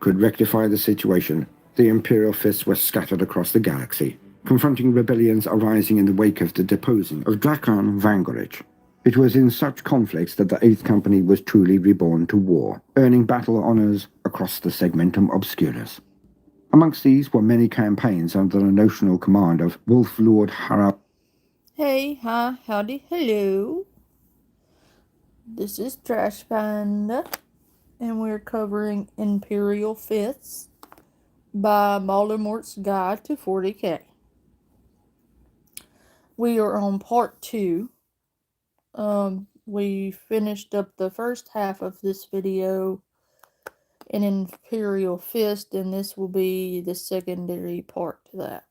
could rectify the situation, the imperial fists were scattered across the galaxy, confronting rebellions arising in the wake of the deposing of Drakan Vangorich. It was in such conflicts that the Eighth Company was truly reborn to war, earning battle honors across the Segmentum Obscurus. Amongst these were many campaigns under the notional command of Wolf Lord Harald. Hey, hi, howdy, hello. This is Trash Panda, and we're covering Imperial Fists by Voldemort's Guide to 40K. We are on part 2. We finished up the first half of this video in Imperial Fist, and this will be the secondary part to that.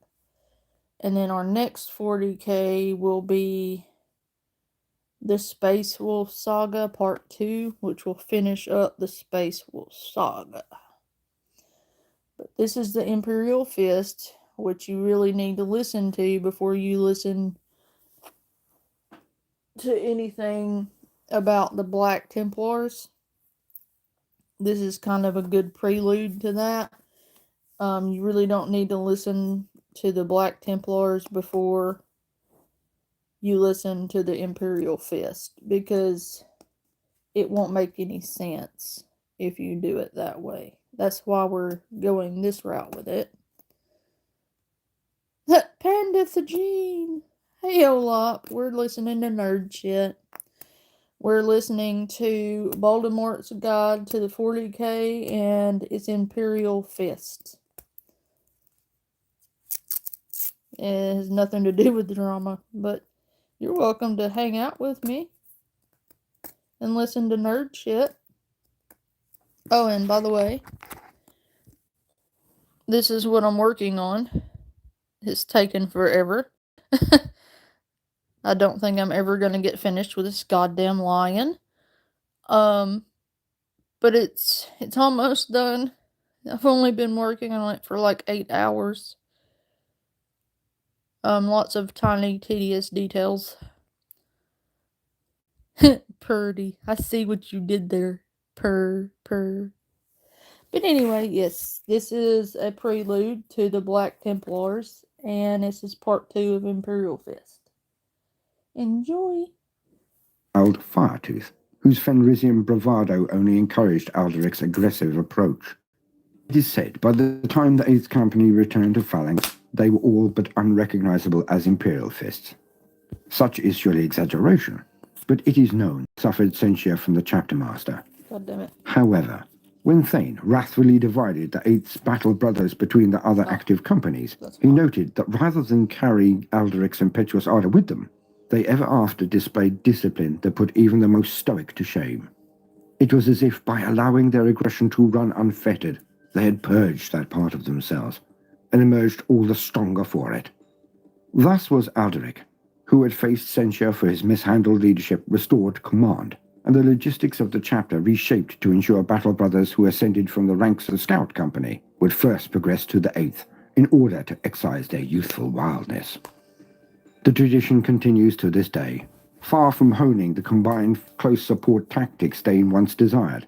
And then our next 40K will be the Space Wolf Saga Part 2, which will finish up the Space Wolf Saga. But this is the Imperial Fist, which you really need to listen to before you listen to anything about the Black Templars. This is kind of a good prelude to that. You really don't need to listen to the Black Templars before you listen to the Imperial Fist, because it won't make any sense if you do it that way. That's why we're going this route with it. Panda Thagine! Hey, Olop, we're listening to Nerd Shit. We're listening to Voldemort's Guide to the 40K and its Imperial Fist. It has nothing to do with the drama, but you're welcome to hang out with me and listen to Nerd Shit. Oh, and by the way, this is what I'm working on. It's taken forever. I don't think I'm ever going to get finished with this goddamn lion. But it's almost done. I've only been working on it for like 8 hours. Lots of tiny, tedious details. Purdy. I see what you did there. Purr. But anyway, yes, this is a prelude to the Black Templars, and this is part 2 of Imperial Fist. Enjoy. Firetooth, whose Fenrisian bravado only encouraged Alderic's aggressive approach. It is said by the time the Eighth Company returned to Phalanx, they were all but unrecognizable as Imperial Fists. Such is surely exaggeration, but it is known suffered censure from the chapter master. God damn it. However, when Thane wrathfully divided the Eighth's battle brothers between the other active companies, he noted that rather than carry Alderic's impetuous ardor with them, they ever after displayed discipline that put even the most stoic to shame. It was as if by allowing their aggression to run unfettered, they had purged that part of themselves, and emerged all the stronger for it. Thus was Alderic, who had faced censure for his mishandled leadership, restored command, and the logistics of the chapter reshaped to ensure battle brothers who ascended from the ranks of the Scout Company would first progress to the Eighth, in order to excise their youthful wildness. The tradition continues to this day, far from honing the combined close support tactics Thane once desired.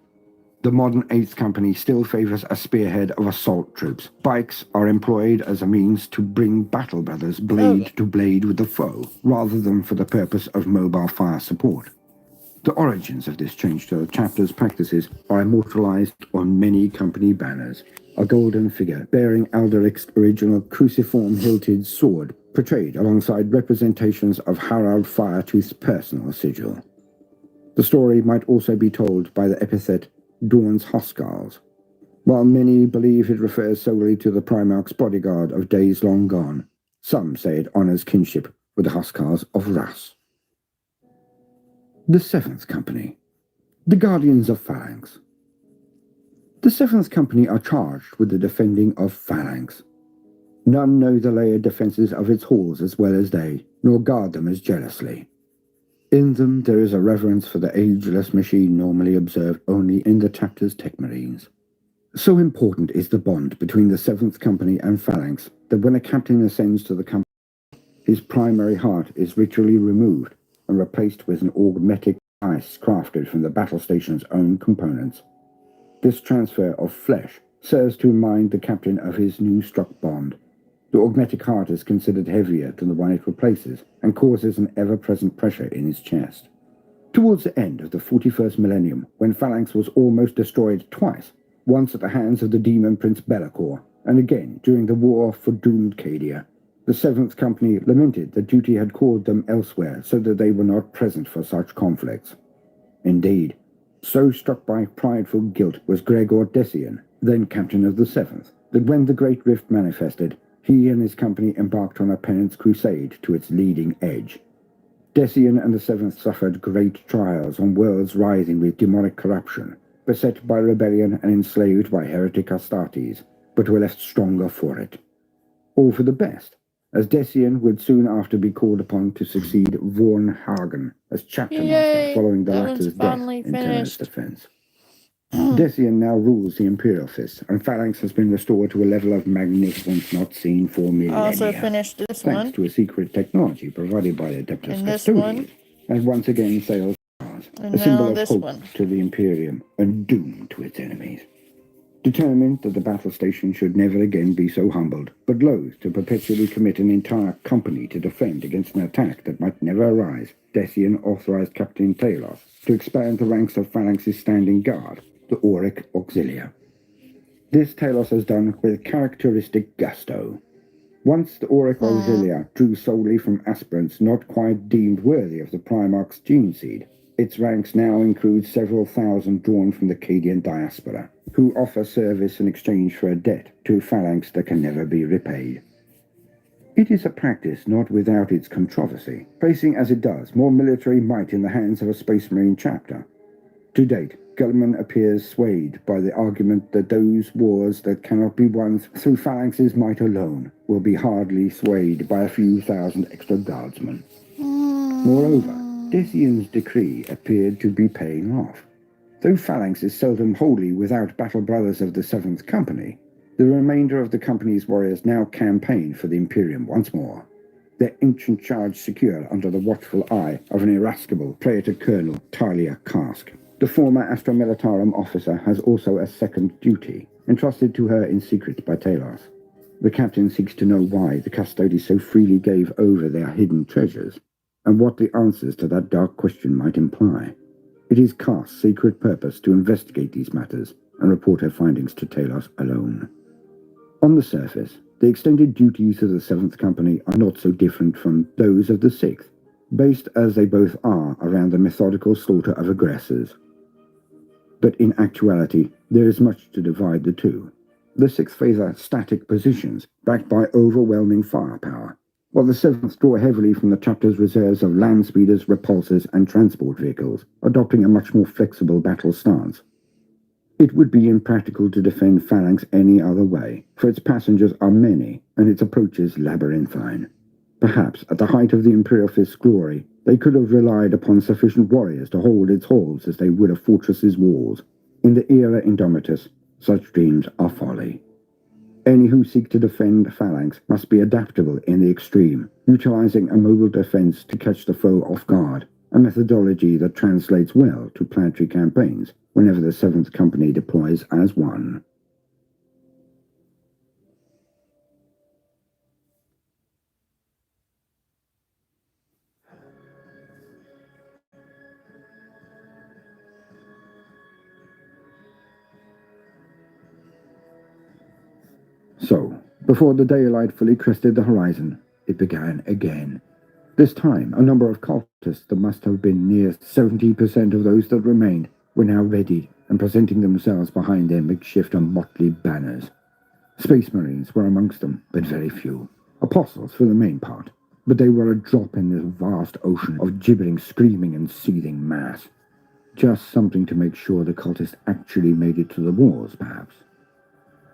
The modern Eighth Company still favors a spearhead of assault troops. Bikes are employed as a means to bring battle brothers blade to blade with the foe, rather than for the purpose of mobile fire support. The origins of this change to the chapter's practices are immortalized on many company banners. A golden figure bearing Alderic's original cruciform-hilted sword, portrayed alongside representations of Harald Firetooth's personal sigil. The story might also be told by the epithet Dawn's Huskarls. While many believe it refers solely to the Primarch's bodyguard of days long gone, some say it honors kinship with the Huskarls of Ras. The Seventh Company, the Guardians of Phalanx. The Seventh Company are charged with the defending of Phalanx. None know the layered defenses of its halls as well as they, nor guard them as jealously. In them there is a reverence for the ageless machine normally observed only in the chapter's Techmarines. So important is the bond between the Seventh Company and Phalanx that when a captain ascends to the company, his primary heart is ritually removed and replaced with an augmetic device crafted from the battle station's own components. This transfer of flesh serves to remind the captain of his new struck bond. The augmetic heart is considered heavier than the one it replaces, and causes an ever-present pressure in his chest. Towards the end of the 41st millennium, when Phalanx was almost destroyed twice, once at the hands of the demon Prince Bellicor, and again during the war for doomed Cadia, the 7th Company lamented that duty had called them elsewhere so that they were not present for such conflicts. Indeed, so struck by prideful guilt was Gregor Decian, then captain of the 7th, that when the Great Rift manifested, he and his company embarked on a penance crusade to its leading edge. Decian and the 7th suffered great trials on worlds writhing with demonic corruption, beset by rebellion and enslaved by heretic Astartes, but were left stronger for it. All for the best, as Decian would soon after be called upon to succeed Vorn Hagen as chapter master following the latter's death in Terra's defense. Decian now rules the Imperial Fist, and Phalanx has been restored to a level of magnificence not seen for millennia. I also finished this one. Thanks to a secret technology provided by the Adeptus Custodians, and once again sails stars, a symbol of hope to the Imperium and doom to its enemies. Determined that the battle station should never again be so humbled, but loath to perpetually commit an entire company to defend against an attack that might never arise, Decian authorized Captain Talos to expand the ranks of Phalanx's standing guard, the Auric Auxilia. This Talos has done with characteristic gusto. Once the Auric Auxilia drew solely from aspirants not quite deemed worthy of the Primarch's gene seed, its ranks now include several thousand drawn from the Cadian diaspora, who offer service in exchange for a debt to Phalanx that can never be repaid. It is a practice not without its controversy, placing as it does more military might in the hands of a Space Marine chapter. To date, Guilliman appears swayed by the argument that those wars that cannot be won through Phalanx's might alone will be hardly swayed by a few thousand extra guardsmen. Moreover, Decian's decree appeared to be paying off. Though Phalanx is seldom wholly without battle brothers of the 7th Company, the remainder of the company's warriors now campaign for the Imperium once more, their ancient charge secure under the watchful eye of an irascible Praetor Colonel Talia Karsk. The former Astra Militarum officer has also a second duty, entrusted to her in secret by Talos. The captain seeks to know why the Custodes so freely gave over their hidden treasures, and what the answers to that dark question might imply. It is Karsk's secret purpose to investigate these matters and report her findings to Talos alone. On the surface, the extended duties of the 7th Company are not so different from those of the 6th, based as they both are around the methodical slaughter of aggressors. But in actuality, there is much to divide the two. The 6th favor static positions, backed by overwhelming firepower, while the 7th draw heavily from the chapter's reserves of land speeders, repulsors, and transport vehicles, adopting a much more flexible battle stance. It would be impractical to defend Phalanx any other way, for its passengers are many, and its approaches labyrinthine. Perhaps, at the height of the Imperial Fist's glory, they could have relied upon sufficient warriors to hold its halls as they would a fortress's walls. In the era Indomitus, such dreams are folly. Any who seek to defend Phalanx must be adaptable in the extreme, utilizing a mobile defense to catch the foe off guard, a methodology that translates well to planetary campaigns whenever the 7th Company deploys as one. So, before the daylight fully crested the horizon, it began again. This time, a number of cultists that must have been near 70% of those that remained were now readied and presenting themselves behind their makeshift and motley banners. Space Marines were amongst them, but very few. Apostles for the main part, but they were a drop in this vast ocean of gibbering, screaming, and seething mass. Just something to make sure the cultists actually made it to the wars, perhaps.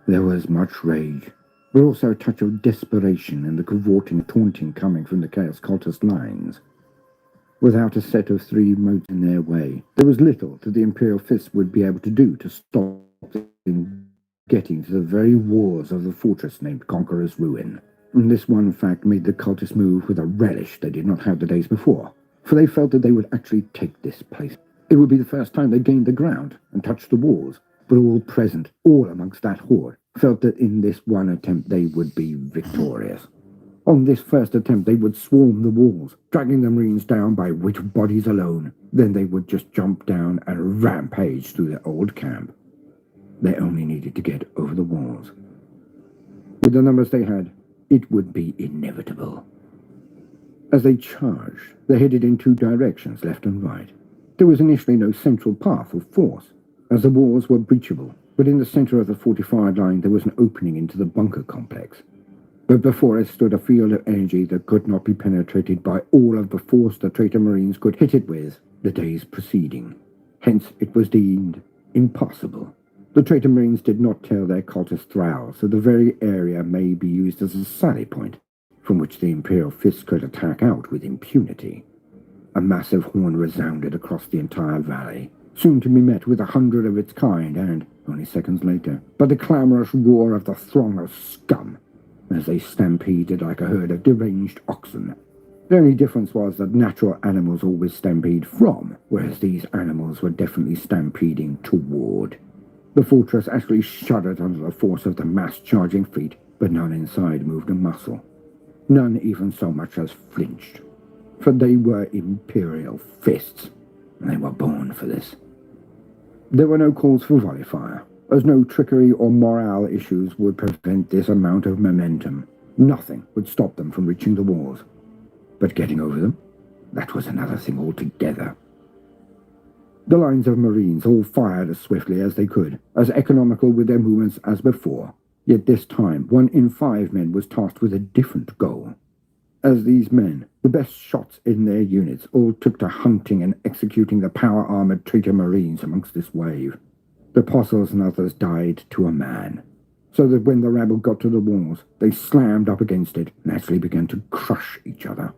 There was much rage, but also a touch of desperation in the cavorting, taunting coming from the Chaos Cultist lines. Without a set of 3 moats in their way, there was little that the Imperial Fist would be able to do to stop them getting to the very walls of the fortress named Conqueror's Ruin. And this one fact made the cultists move with a relish they did not have the days before, for they felt that they would actually take this place. It would be the first time they gained the ground and touched the walls, but all present, all amongst that horde, felt that in this one attempt they would be victorious. On this first attempt they would swarm the walls, dragging the Marines down by witch bodies alone. Then they would just jump down and rampage through their old camp. They only needed to get over the walls. With the numbers they had, it would be inevitable. As they charged, they headed in two directions, left and right. There was initially no central path or force, as the walls were breachable, but in the center of the fortified line there was an opening into the bunker complex. But before it stood a field of energy that could not be penetrated by all of the force the traitor Marines could hit it with the days preceding. Hence it was deemed impossible. The traitor Marines did not tell their cultist thralls, so the very area may be used as a sally point from which the Imperial fists could attack out with impunity. A massive horn resounded across the entire valley, soon to be met with 100 of its kind, and, only seconds later, by the clamorous roar of the throng of scum, as they stampeded like a herd of deranged oxen. The only difference was that natural animals always stampede from, whereas these animals were definitely stampeding toward. The fortress actually shuddered under the force of the mass-charging feet, but none inside moved a muscle. None even so much as flinched. For they were imperial fists, and they were born for this. There were no calls for volley fire, as no trickery or morale issues would prevent this amount of momentum. Nothing would stop them from reaching the walls. But getting over them, that was another thing altogether. The lines of Marines all fired as swiftly as they could, as economical with their movements as before. Yet this time, 1 in 5 men was tasked with a different goal. As these men, the best shots in their units, all took to hunting and executing the power-armored traitor Marines amongst this wave. The apostles and others died to a man, so that when the rabble got to the walls, they slammed up against it and actually began to crush each other.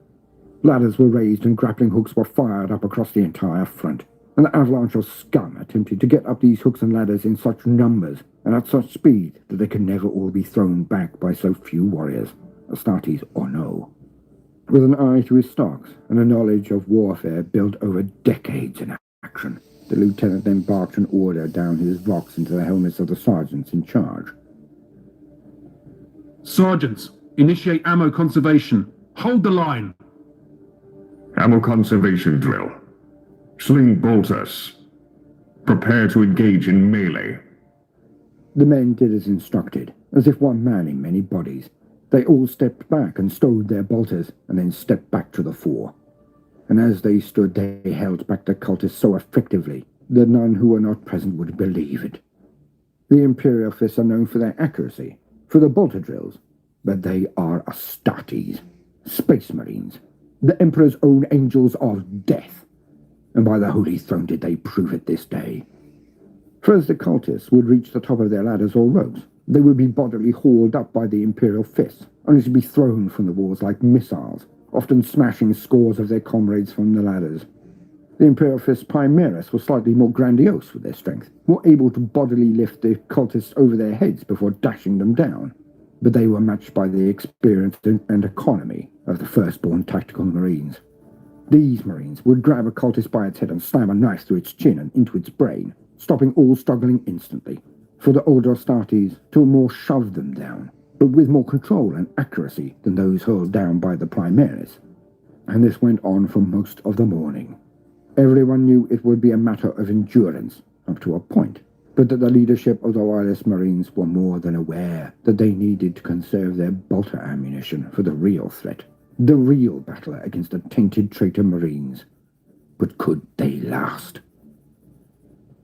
Ladders were raised and grappling hooks were fired up across the entire front, and the avalanche of scum attempted to get up these hooks and ladders in such numbers and at such speed that they could never all be thrown back by so few warriors, Astartes or no. With an eye to his stocks and a knowledge of warfare built over decades in action, the lieutenant then barked an order down his rocks into the helmets of the sergeants in charge. Sergeants, initiate ammo conservation. Hold the line. Ammo conservation drill. Sling bolters. Prepare to engage in melee. The men did as instructed, as if one man in many bodies. They all stepped back and stowed their bolters, and then stepped back to the fore. And as they stood, they held back the cultists so effectively that none who were not present would believe it. The Imperial fists are known for their accuracy, for the bolter drills, but they are Astartes, Space Marines, the Emperor's own angels of death. And by the Holy Throne did they prove it this day. For as the cultists would reach the top of their ladders or ropes, they would be bodily hauled up by the Imperial fists, only to be thrown from the walls like missiles, often smashing scores of their comrades from the ladders. The Imperial fists primaris were slightly more grandiose with their strength, more able to bodily lift the cultists over their heads before dashing them down. But they were matched by the experience and economy of the firstborn tactical Marines. These Marines would grab a cultist by its head and slam a knife through its chin and into its brain, stopping all struggling instantly. For the older Astartes to more shove them down, but with more control and accuracy than those hurled down by the primaris. And this went on for most of the morning. Everyone knew it would be a matter of endurance, up to a point, but that the leadership of the Loyalist Marines were more than aware that they needed to conserve their bolter ammunition for the real threat, the real battle against the tainted traitor Marines. But could they last?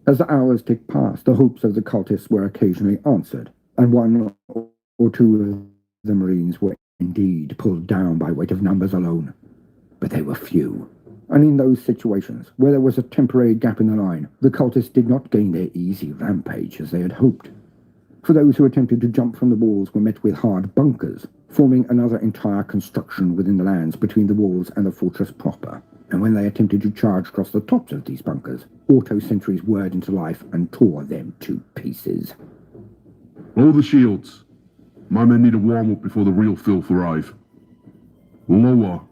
As the hours ticked past, the hopes of the cultists were occasionally answered, and 1 or 2 of the Marines were indeed pulled down by weight of numbers alone. But they were few, and in those situations, where there was a temporary gap in the line, the cultists did not gain their easy rampage as they had hoped. For those who attempted to jump from the walls were met with hard bunkers, forming another entire construction within the lands between the walls and the fortress proper. And when they attempted to charge across the tops of these bunkers, auto-sentries whirred into life and tore them to pieces. All the shields. My men need a warm-up before the real filth arrive. Lower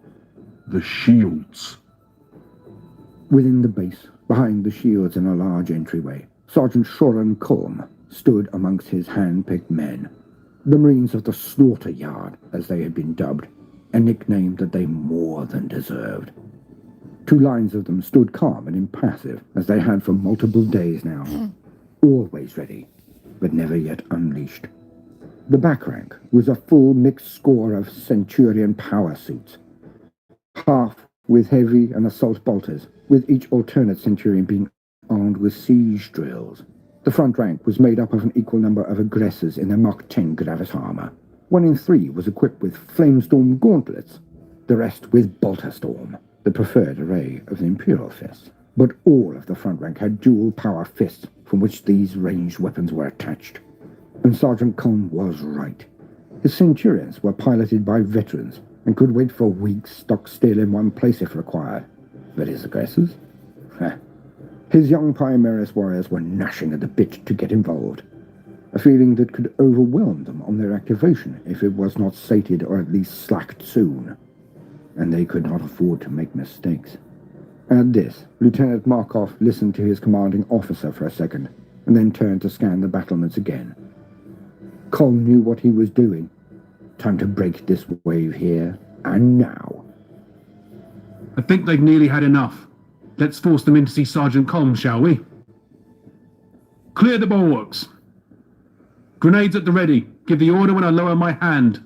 the shields. Within the base, behind the shields in a large entryway, Sergeant Shoran Colm stood amongst his hand-picked men, the Marines of the Slaughter Yard, as they had been dubbed, a nickname that they more than deserved. 2 lines of them stood calm and impassive, as they had for multiple days now, always ready, but never yet unleashed. The back rank was a full mixed score of Centurion power suits, half with heavy and assault bolters, with each alternate Centurion being armed with siege drills. The front rank was made up of an equal number of aggressors in their Mach 10 Gravis armor. 1 in 3 was equipped with Flamestorm gauntlets, the rest with Bolterstorm, the preferred array of the Imperial fists. But all of the front rank had dual power fists from which these ranged weapons were attached. And Sergeant Colm was right. His Centurions were piloted by veterans and could wait for weeks stuck still in one place if required. But his aggressors? His young Primaris warriors were gnashing at the bit to get involved, a feeling that could overwhelm them on their activation if it was not sated or at least slacked soon. And they could not afford to make mistakes. At this, Lieutenant Markov listened to his commanding officer for a second, and then turned to scan the battlements again. Colm knew what he was doing. Time to break this wave here, and now. I think they've nearly had enough. Let's force them in to see Sergeant Colm, shall we? Clear the bulwarks. Grenades at the ready. Give the order when I lower my hand.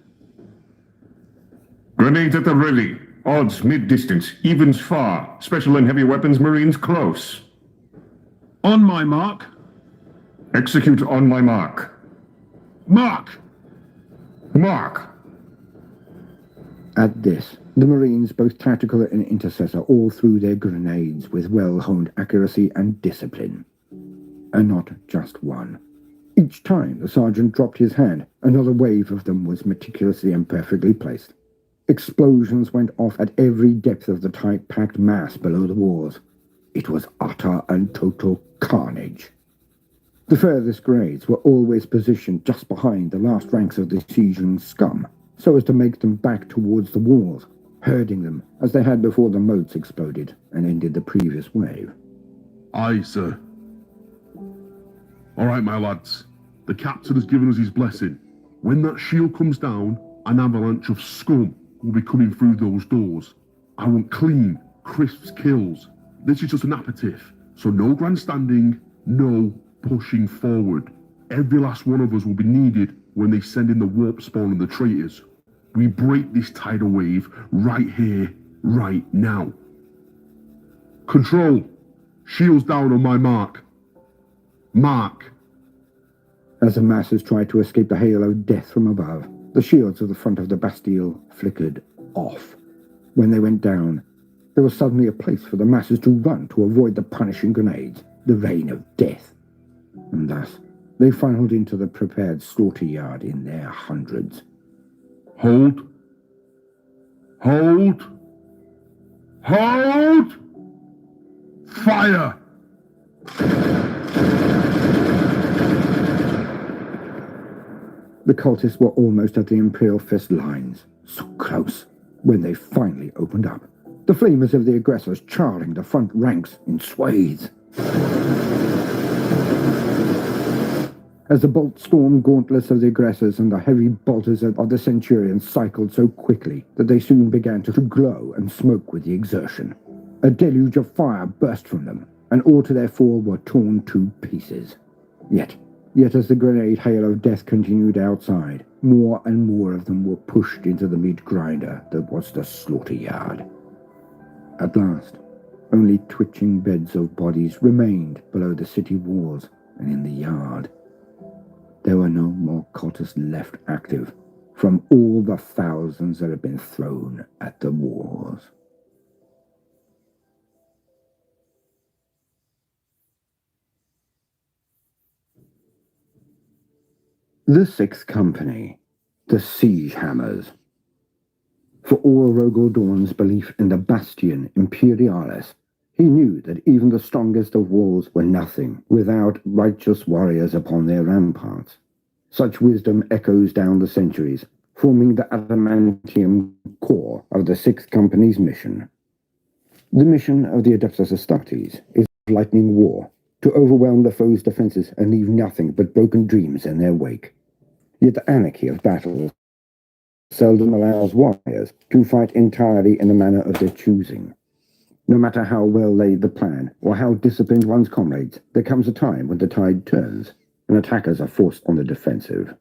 Grenades at the ready. Odds mid-distance. Evens far. Special and heavy weapons Marines close. On my mark. Execute on my mark. Mark! Mark! At this, the Marines, both tactical and intercessor, all threw their grenades with well-honed accuracy and discipline. And not just one. Each time the sergeant dropped his hand, another wave of them was meticulously and perfectly placed. Explosions went off at every depth of the tight-packed mass below the walls. It was utter and total carnage. The furthest grenades were always positioned just behind the last ranks of the sieging scum, so as to make them back towards the walls, herding them as they had before the moats exploded and ended the previous wave. Aye, sir. All right, my lads. The captain has given us his blessing. When that shield comes down, an avalanche of scum will be coming through those doors. I want clean, crisp kills. This is just an aperitif, so no grandstanding, no pushing forward. Every last one of us will be needed when they send in the warp spawn and the traitors. We break this tidal wave right here, right now. Control. Shields down on my mark. Mark. As the masses tried to escape the hail of death from above, the shields of the front of the Bastille flickered off. When they went down, there was suddenly a place for the masses to run to avoid the punishing grenades, the rain of death. And thus, they funneled into the prepared slaughter yard in their hundreds. Hold. Hold. Hold! Fire! The cultists were almost at the Imperial Fist lines, so close, when they finally opened up. The flamers of the aggressors charring the front ranks in swathes. As the bolt-storm gauntlets of the aggressors and the heavy bolters of the Centurions cycled so quickly that they soon began to glow and smoke with the exertion. A deluge of fire burst from them, and all to their fore were torn to pieces. Yet as the grenade hail of death continued outside, more and more of them were pushed into the meat grinder that was the slaughter yard. At last, only twitching beds of bodies remained below the city walls and in the yard. There were no more cultists left active from all the thousands that had been thrown at the walls. The Sixth Company, the Siege Hammers. For all Rogel Dawn's belief in the Bastion Imperialis, he knew that even the strongest of walls were nothing without righteous warriors upon their ramparts. Such wisdom echoes down the centuries, forming the adamantium core of the Sixth Company's mission. The mission of the Adeptus Astartes is lightning war, to overwhelm the foe's defenses and leave nothing but broken dreams in their wake. Yet the anarchy of battle seldom allows warriors to fight entirely in the manner of their choosing. No matter how well laid the plan, or how disciplined one's comrades, there comes a time when the tide turns, and attackers are forced on the defensive.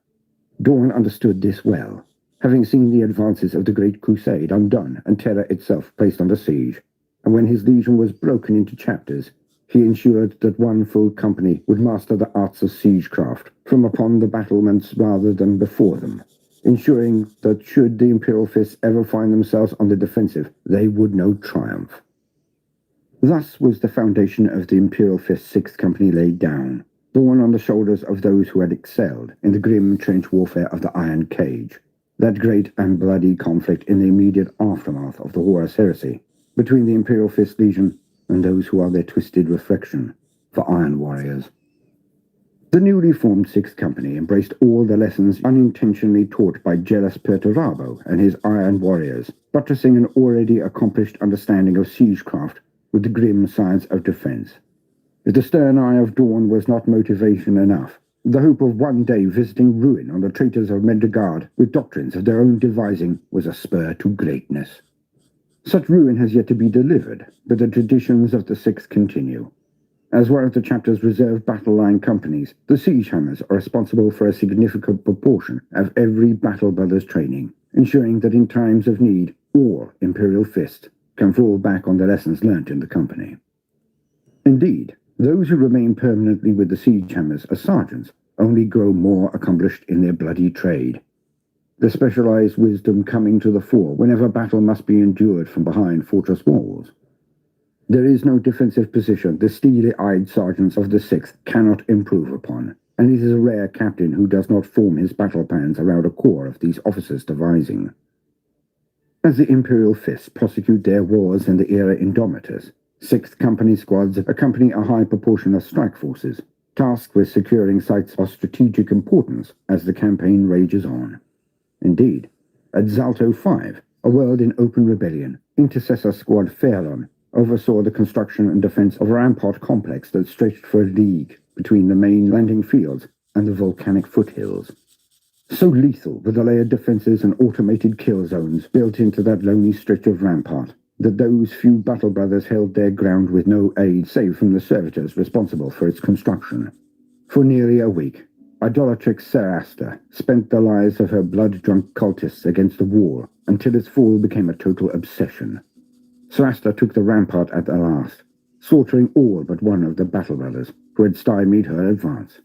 Dawn understood this well, having seen the advances of the Great Crusade undone and terror itself placed under siege, and when his legion was broken into chapters, he ensured that one full company would master the arts of siegecraft from upon the battlements rather than before them, ensuring that should the Imperial fists ever find themselves on the defensive, they would know triumph. Thus was the foundation of the Imperial Fist 6th Company laid down, borne on the shoulders of those who had excelled in the grim trench warfare of the Iron Cage, that great and bloody conflict in the immediate aftermath of the Horus Heresy, between the Imperial Fist Legion and those who are their twisted reflection, the Iron Warriors. The newly formed 6th Company embraced all the lessons unintentionally taught by jealous Perturabo and his Iron Warriors, buttressing an already accomplished understanding of siegecraft with the grim science of defense. If the stern eye of Dawn was not motivation enough, the hope of one day visiting ruin on the traitors of Mendigard with doctrines of their own devising was a spur to greatness. Such ruin has yet to be delivered, but the traditions of the 6th continue. As one of the chapter's reserve battle line companies, the Siege Hammers are responsible for a significant proportion of every Battle Brothers training, ensuring that in times of need, all Imperial Fist can fall back on the lessons learnt in the company. Indeed, those who remain permanently with the Siege Hammers as sergeants only grow more accomplished in their bloody trade, the specialized wisdom coming to the fore whenever battle must be endured from behind fortress walls. There is no defensive position the steely-eyed sergeants of the 6th cannot improve upon, and it is a rare captain who does not form his battle plans around a corps of these officers' devising. As the Imperial Fists prosecute their wars in the era Indomitus, 6th Company squads accompany a high proportion of strike forces, tasked with securing sites of strategic importance as the campaign rages on. Indeed, at Zalto 5, a world in open rebellion, Intercessor Squad Fairlon oversaw the construction and defense of a rampart complex that stretched for a league between the main landing fields and the volcanic foothills. So lethal were the layered defenses and automated kill zones built into that lonely stretch of rampart that those few Battle Brothers held their ground with no aid save from the servitors responsible for its construction. For nearly a week, idolatrix Sarasta spent the lives of her blood-drunk cultists against the wall until its fall became a total obsession. Sarasta took the rampart at the last, slaughtering all but one of the Battle Brothers who had stymied her advance.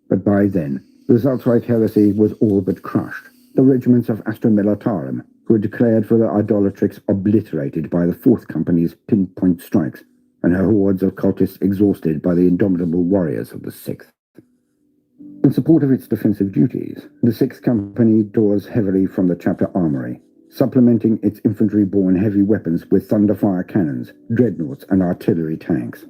But by then, the Zaltrite heresy was all but crushed. The regiments of Astra Militarum, who had declared for the idolatrix, obliterated by the 4th Company's pinpoint strikes, and her hordes of cultists exhausted by the indomitable warriors of the 6th. In support of its defensive duties, the 6th Company draws heavily from the chapter armory, supplementing its infantry-borne heavy weapons with thunderfire cannons, dreadnoughts, and artillery tanks.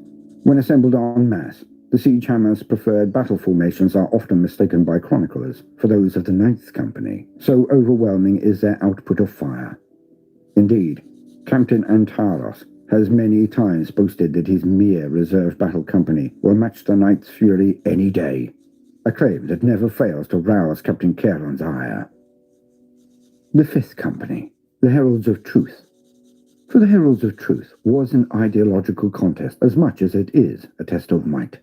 When assembled en masse, the Siege Hammers' preferred battle formations are often mistaken by chroniclers for those of the 9th Company, so overwhelming is their output of fire. Indeed, Captain Antaros has many times boasted that his mere reserve battle company will match the Knight's fury any day, a claim that never fails to rouse Captain Charon's ire. The 5th Company, the Heralds of Truth. For the Heralds of Truth was an ideological contest as much as it is a test of might.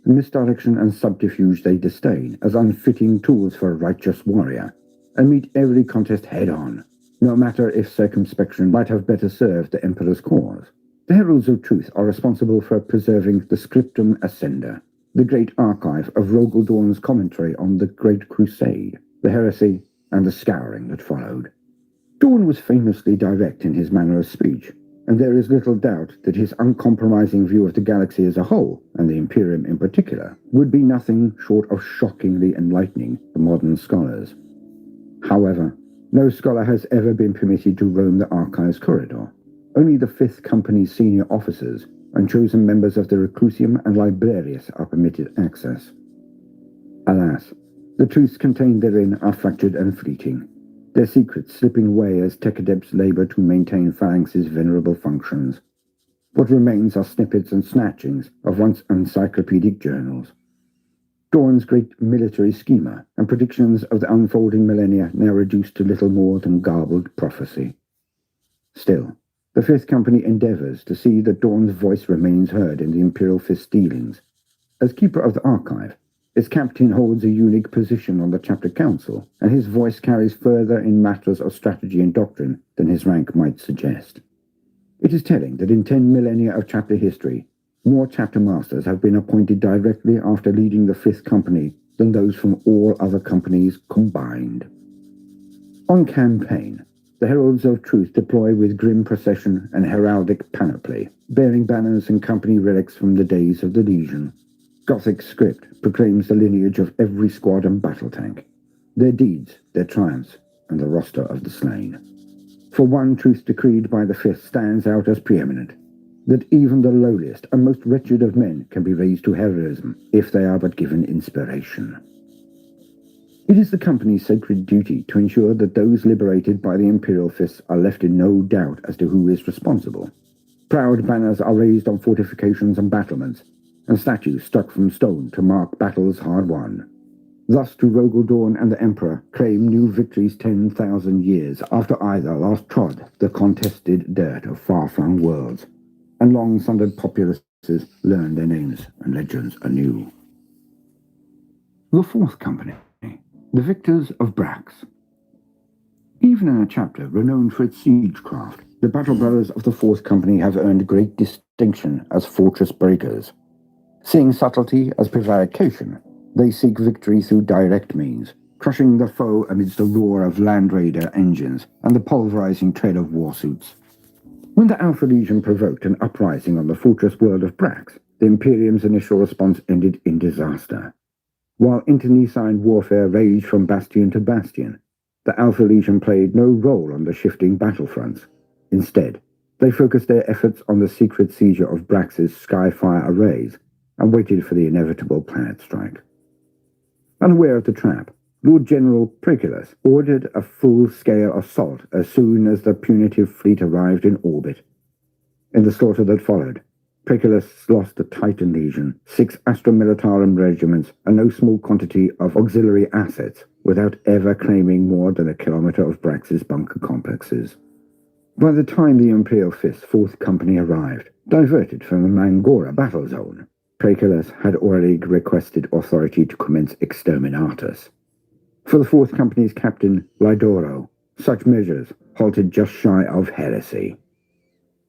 The misdirection and subterfuge they disdain as unfitting tools for a righteous warrior, and meet every contest head-on, no matter if circumspection might have better served the Emperor's cause. The Heralds of Truth are responsible for preserving the Scriptum Ascenda, the great archive of Rogel Dawn's commentary on the Great Crusade, the heresy, and the scouring that followed. Dawn was famously direct in his manner of speech, and there is little doubt that his uncompromising view of the galaxy as a whole, and the Imperium in particular, would be nothing short of shockingly enlightening to modern scholars. However, no scholar has ever been permitted to roam the archives corridor. Only the 5th Company's senior officers and chosen members of the Reclusium and Librarius are permitted access. Alas, the truths contained therein are fractured and fleeting, their secrets slipping away as tech adepts labor to maintain Phalanx's venerable functions. What remains are snippets and snatchings of once encyclopedic journals. Dawn's great military schema and predictions of the unfolding millennia now reduced to little more than garbled prophecy. Still, the Fifth Company endeavors to see that Dawn's voice remains heard in the Imperial Fist's dealings. As keeper of the archive, its captain holds a unique position on the chapter council, and his voice carries further in matters of strategy and doctrine than his rank might suggest. It is telling that in 10 millennia of chapter history, more chapter masters have been appointed directly after leading the Fifth Company than those from all other companies combined. On campaign, the heralds of truth deploy with grim procession and heraldic panoply, bearing banners and company relics from the days of the Legion. Gothic script proclaims the lineage of every squad and battle tank, their deeds, their triumphs, and the roster of the slain. For one truth decreed by the Fifth stands out as preeminent, that even the lowliest and most wretched of men can be raised to heroism if they are but given inspiration. It is the company's sacred duty to ensure that those liberated by the Imperial Fists are left in no doubt as to who is responsible. Proud banners are raised on fortifications and battlements, and statues struck from stone to mark battles hard won. Thus do Rogel Dawn and the Emperor claim new victories 10,000 years after either last trod the contested dirt of far-flung worlds, and long-sundered populaces learn their names and legends anew. The Fourth Company, the victors of Brax. Even in a chapter renowned for its siegecraft, the Battle Brothers of the Fourth Company have earned great distinction as fortress breakers. Seeing subtlety as prevarication, they seek victory through direct means, crushing the foe amidst the roar of Land Raider engines and the pulverizing tread of warsuits. When the Alpha Legion provoked an uprising on the fortress world of Brax, the Imperium's initial response ended in disaster. While internecine warfare raged from bastion to bastion, the Alpha Legion played no role on the shifting battlefronts. Instead, they focused their efforts on the secret seizure of Brax's Skyfire arrays and waited for the inevitable planet strike. Unaware of the trap, Lord General Proculus ordered a full-scale assault as soon as the punitive fleet arrived in orbit. In the slaughter that followed, Proculus lost the Titan Legion, 6 Astra Militarum regiments, and no small quantity of auxiliary assets, without ever claiming more than a kilometer of Brax's bunker complexes. By the time the Imperial Fist's Fourth Company arrived, diverted from the Mangora battle zone, Proculus had already requested authority to commence exterminatus. For the Fourth Company's captain, Lydoro, such measures halted just shy of heresy.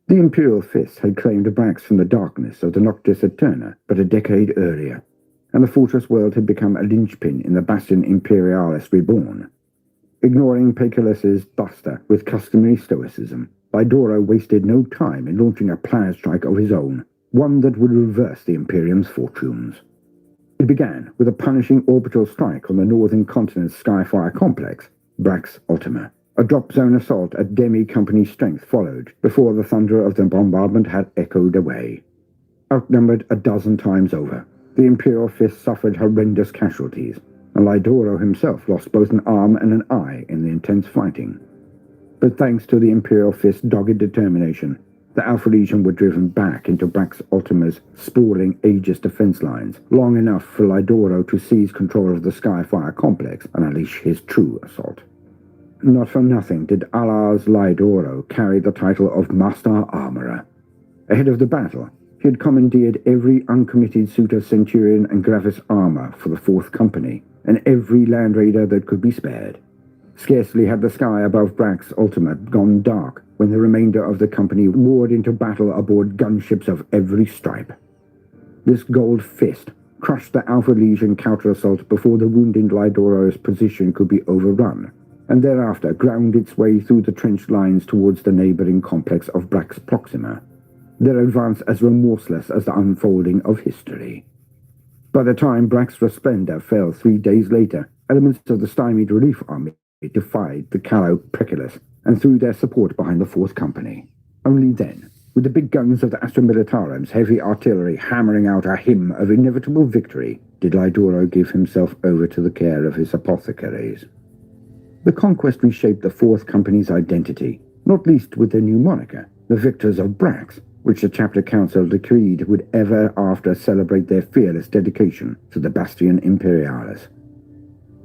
The Imperial Fist had claimed Brax from the darkness of the Noctis Eterna but a decade earlier, and the fortress world had become a linchpin in the Bastion Imperialis reborn. Ignoring Proculus's buster with customary stoicism, Lydoro wasted no time in launching a planet strike of his own, one that would reverse the Imperium's fortunes. It began with a punishing orbital strike on the northern continent's Skyfire complex, Brax Ultima. A drop zone assault at Demi-Company strength followed before the thunder of the bombardment had echoed away. Outnumbered a dozen times over, the Imperial Fist suffered horrendous casualties, and Lydoro himself lost both an arm and an eye in the intense fighting. But thanks to the Imperial Fist's dogged determination, the Alpha Legion were driven back into Brax Ultima's sprawling Aegis defense lines, long enough for Lydoro to seize control of the Skyfire complex and unleash his true assault. Not for nothing did Allah's Lydoro carry the title of Master Armorer. Ahead of the battle, he had commandeered every uncommitted suit of Centurion and Gravis armor for the Fourth Company, and every Land Raider that could be spared. Scarcely had the sky above Brax Ultima gone dark when the remainder of the company roared into battle aboard gunships of every stripe. This gold fist crushed the Alpha Legion counter-assault before the wounded Lydoro's position could be overrun, and thereafter ground its way through the trench lines towards the neighboring complex of Brax Proxima, their advance as remorseless as the unfolding of history. By the time Brax Resplendor fell 3 days later, elements of the stymied relief army defied the callow Proculus and threw their support behind the Fourth Company. Only then, with the big guns of the Astra Militarum's heavy artillery hammering out a hymn of inevitable victory, did Lydoro give himself over to the care of his apothecaries. The conquest reshaped the Fourth Company's identity, not least with their new moniker, the Victors of Brax, which the chapter council decreed would ever after celebrate their fearless dedication to the Bastion Imperialis.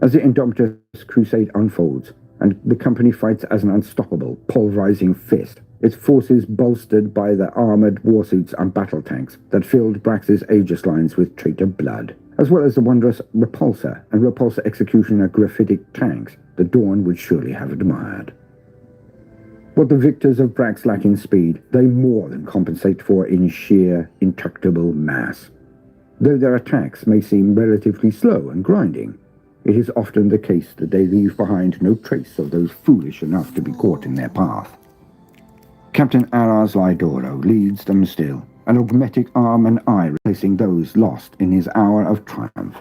As the Indomitus crusade unfolds, and the company fights as an unstoppable, pulverizing fist, its forces bolstered by the armored warsuits and battle tanks that filled Brax's Aegis lines with traitor blood, as well as the wondrous repulsor and repulsor executioner graphitic tanks the Dawn would surely have admired. What the victors of Brax lack in speed, they more than compensate for in sheer, intractable mass. Though their attacks may seem relatively slow and grinding, it is often the case that they leave behind no trace of those foolish enough to be caught in their path. Captain Aras Lydoro leads them still, an augmetic arm and eye replacing those lost in his hour of triumph.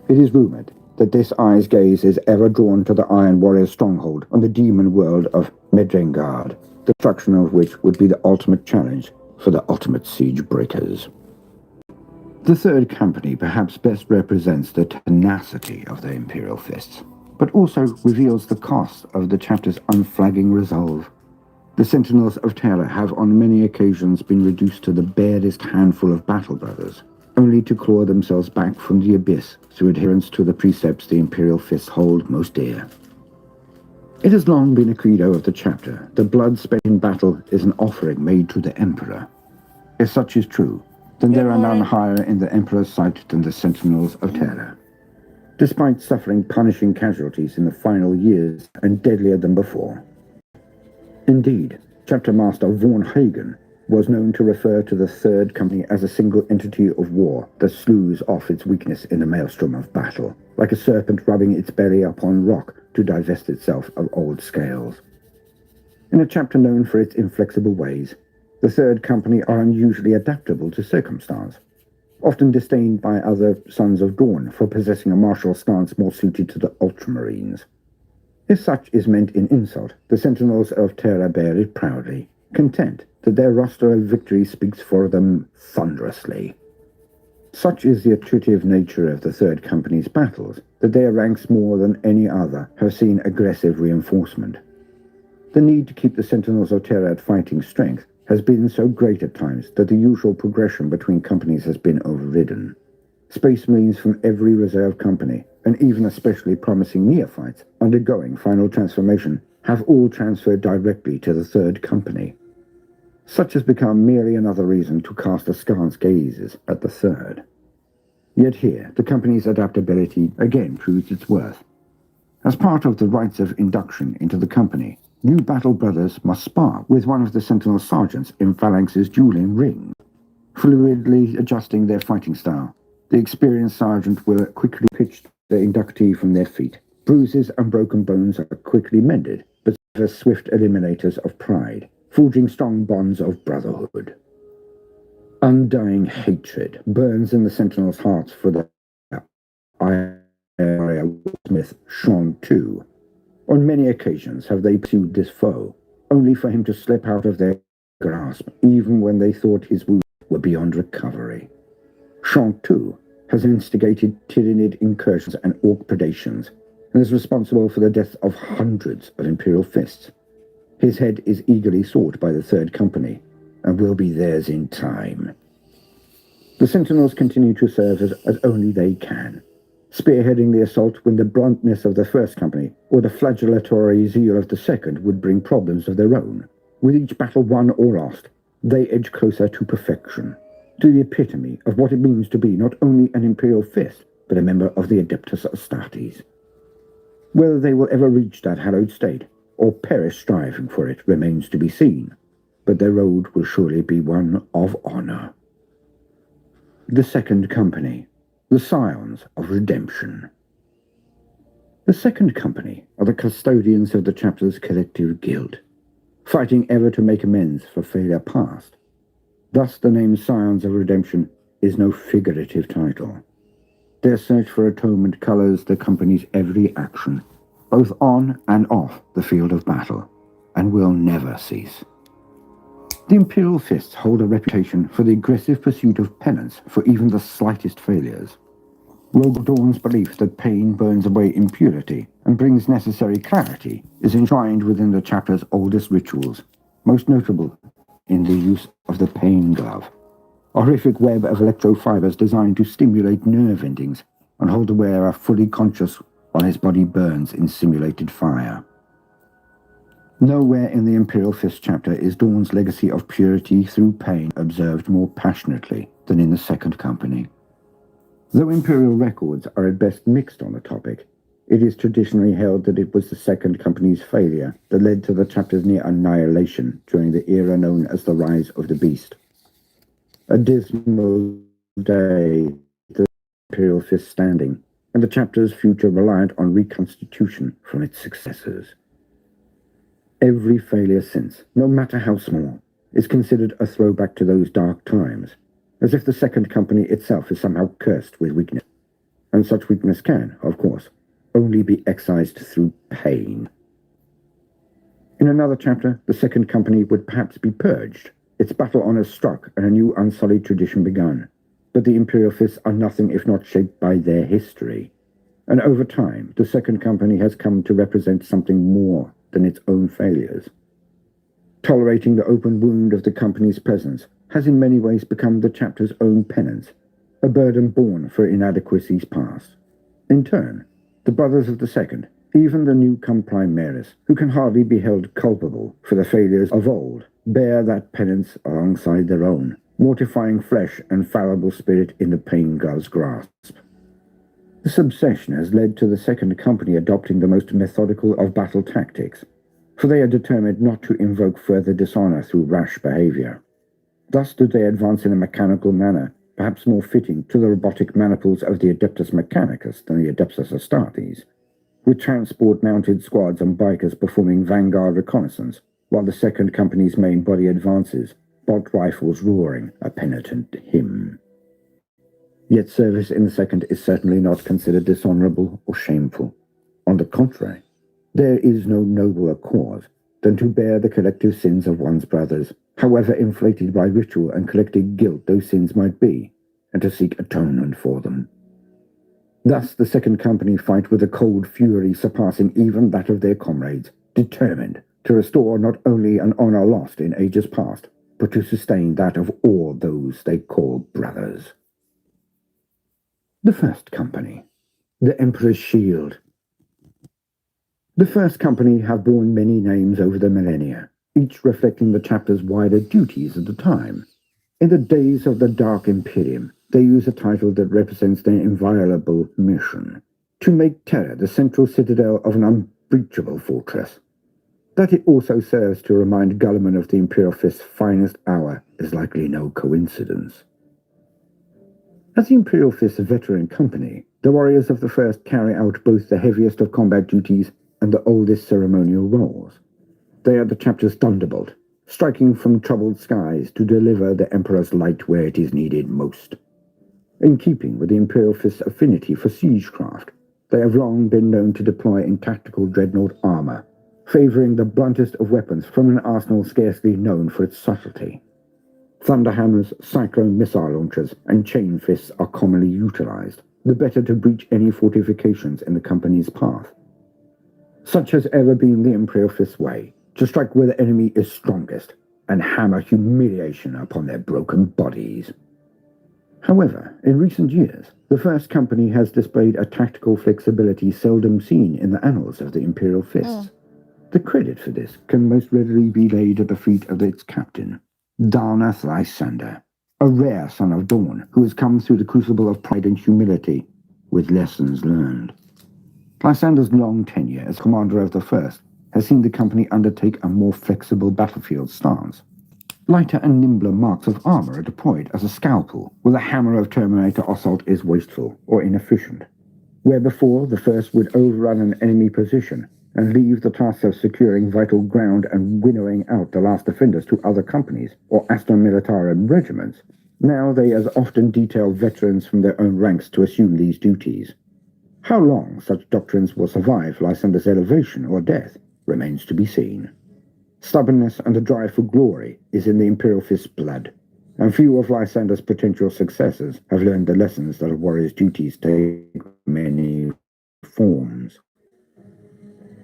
It is rumored that this eye's gaze is ever drawn to the Iron Warrior's stronghold on the demon world of Medrengard, the destruction of which would be the ultimate challenge for the ultimate siege breakers. The Third Company perhaps best represents the tenacity of the Imperial Fists, but also reveals the cost of the chapter's unflagging resolve. The Sentinels of Terror have on many occasions been reduced to the barest handful of battle brothers, only to claw themselves back from the abyss through adherence to the precepts the Imperial Fists hold most dear. It has long been a credo of the chapter that blood spent in battle is an offering made to the Emperor. If such is true, then there are none higher in the Emperor's sight than the Sentinels of Terror. Despite suffering punishing casualties in the final years and deadlier than before. Indeed, Chapter Master Vorn Hagen was known to refer to the Third Company as a single entity of war that slews off its weakness in the maelstrom of battle, like a serpent rubbing its belly upon rock to divest itself of old scales. In a chapter known for its inflexible ways, the Third Company are unusually adaptable to circumstance, often disdained by other Sons of Dawn for possessing a martial stance more suited to the Ultramarines. If such is meant in insult, the Sentinels of Terror bear it proudly, content that their roster of victory speaks for them thunderously. Such is the attritive nature of the Third Company's battles, that their ranks more than any other have seen aggressive reinforcement. The need to keep the Sentinels of Terror at fighting strength has been so great at times that the usual progression between companies has been overridden. Space Marines from every reserve company, and even especially promising neophytes undergoing final transformation, have all transferred directly to the Third Company. Such has become merely another reason to cast askance gazes at the Third. Yet here, the company's adaptability again proves its worth. As part of the rites of induction into the company, new battle brothers must spar with one of the Sentinel sergeants in Phalanx's dueling ring. Fluidly adjusting their fighting style, the experienced sergeant will quickly pitch the inductee from their feet. Bruises and broken bones are quickly mended, but are swift eliminators of pride, forging strong bonds of brotherhood. Undying hatred burns in the Sentinels' hearts for the Iron Smith Sean too. On many occasions have they pursued this foe, only for him to slip out of their grasp, even when they thought his wounds were beyond recovery. Sean too has instigated Tyranid incursions and orc predations, and is responsible for the death of hundreds of Imperial Fists. His head is eagerly sought by the Third Company, and will be theirs in time. The Sentinels continue to serve as only they can, spearheading the assault when the bluntness of the First Company or the flagellatory zeal of the Second would bring problems of their own. With each battle won or lost, they edge closer to perfection, to the epitome of what it means to be not only an Imperial Fist, but a member of the Adeptus Astartes. Whether they will ever reach that hallowed state, or perish striving for it, remains to be seen, but their road will surely be one of honor. The Second Company, the Scions of Redemption. The Second Company are the custodians of the chapter's collective guild, fighting ever to make amends for failure past. Thus the name Scions of Redemption is no figurative title. Their search for atonement colors the company's every action, both on and off the field of battle, and will never cease. The Imperial Fists hold a reputation for the aggressive pursuit of penance for even the slightest failures. Rogue Dawn's belief that pain burns away impurity and brings necessary clarity is enshrined within the chapter's oldest rituals, most notable in the use of the pain glove, a horrific web of electrofibers designed to stimulate nerve endings and hold the wearer fully conscious while his body burns in simulated fire. Nowhere in the Imperial Fist chapter is Dawn's legacy of purity through pain observed more passionately than in the Second Company. Though Imperial records are at best mixed on the topic, it is traditionally held that it was the Second Company's failure that led to the chapter's near annihilation during the era known as the Rise of the Beast. A dismal day, the Imperial Fist standing, and the chapter's future reliant on reconstitution from its successors. Every failure since, no matter how small, is considered a throwback to those dark times, as if the Second Company itself is somehow cursed with weakness. And such weakness can, of course, only be excised through pain. In another chapter, the Second Company would perhaps be purged, its battle honours struck and a new unsullied tradition begun. But the Imperial Fists are nothing if not shaped by their history. And over time, the Second Company has come to represent something more than its own failures. Tolerating the open wound of the company's presence has in many ways become the chapter's own penance, a burden borne for inadequacies past. In turn, the brothers of the Second, even the new-come Primaris, who can hardly be held culpable for the failures of old, bear that penance alongside their own, mortifying flesh and fallible spirit in the pain glove's grasp. This obsession has led to the Second Company adopting the most methodical of battle tactics, for they are determined not to invoke further dishonor through rash behavior. Thus do they advance in a mechanical manner, perhaps more fitting to the robotic maniples of the Adeptus Mechanicus than the Adeptus Astartes, with transport-mounted squads and bikers performing vanguard reconnaissance, while the Second Company's main body advances, bolt rifles roaring a penitent hymn. Yet service in the Second is certainly not considered dishonorable or shameful. On the contrary, there is no nobler cause than to bear the collective sins of one's brothers, however inflated by ritual and collective guilt those sins might be, and to seek atonement for them. Thus the Second Company fight with a cold fury surpassing even that of their comrades, determined to restore not only an honor lost in ages past, but to sustain that of all those they call brothers. The First Company, the Emperor's Shield. The First Company have borne many names over the millennia, each reflecting the chapter's wider duties at the time. In the days of the Dark Imperium, they use a title that represents their inviolable mission, to make Terra the central citadel of an unbreachable fortress. That it also serves to remind Guilliman of the Imperial Fist's finest hour is likely no coincidence. As the Imperial Fist's veteran company, the warriors of the First carry out both the heaviest of combat duties and the oldest ceremonial roles. They are the chapter's thunderbolt, striking from troubled skies to deliver the Emperor's light where it is needed most. In keeping with the Imperial Fist's affinity for siegecraft, they have long been known to deploy in tactical dreadnought armor, favoring the bluntest of weapons from an arsenal scarcely known for its subtlety. Thunderhammers, cyclone missile launchers, and chain fists are commonly utilized, the better to breach any fortifications in the company's path. Such has ever been the Imperial Fist's way, to strike where the enemy is strongest, and hammer humiliation upon their broken bodies. However, in recent years, the First Company has displayed a tactical flexibility seldom seen in the annals of the Imperial Fists. The credit for this can most readily be laid at the feet of its captain, Darnath Lysander, a rare son of Dawn who has come through the crucible of pride and humility with lessons learned. Lysander's long tenure as commander of the First has seen the company undertake a more flexible battlefield stance. Lighter and nimbler marks of armor are deployed as a scalpel, where the hammer of Terminator assault is wasteful or inefficient. Where before the First would overrun an enemy position and leave the task of securing vital ground and winnowing out the last defenders to other companies or Astra Militarum regiments, now they as often detail veterans from their own ranks to assume these duties. How long such doctrines will survive Lysander's elevation or death remains to be seen. Stubbornness and a drive for glory is in the Imperial Fist's blood, and few of Lysander's potential successors have learned the lessons that a warrior's duties take many forms.